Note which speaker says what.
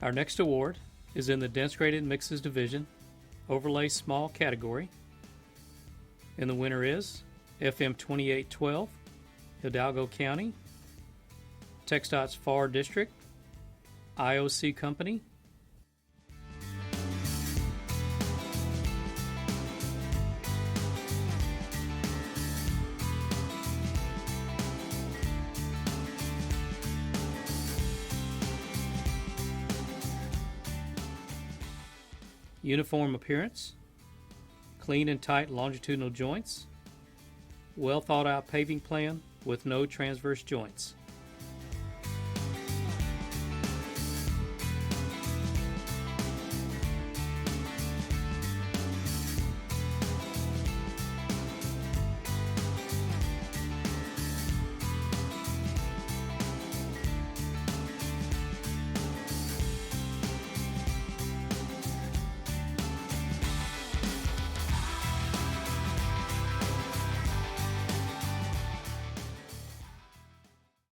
Speaker 1: Our next award is in the Dense Graded Mixes Division, Overlay Small category. And the winner is FM 2812, Hidalgo County, TxDOT Pharr District, IOC Company, uniform appearance, clean and tight longitudinal joints, well thought out paving plan with no transverse joints.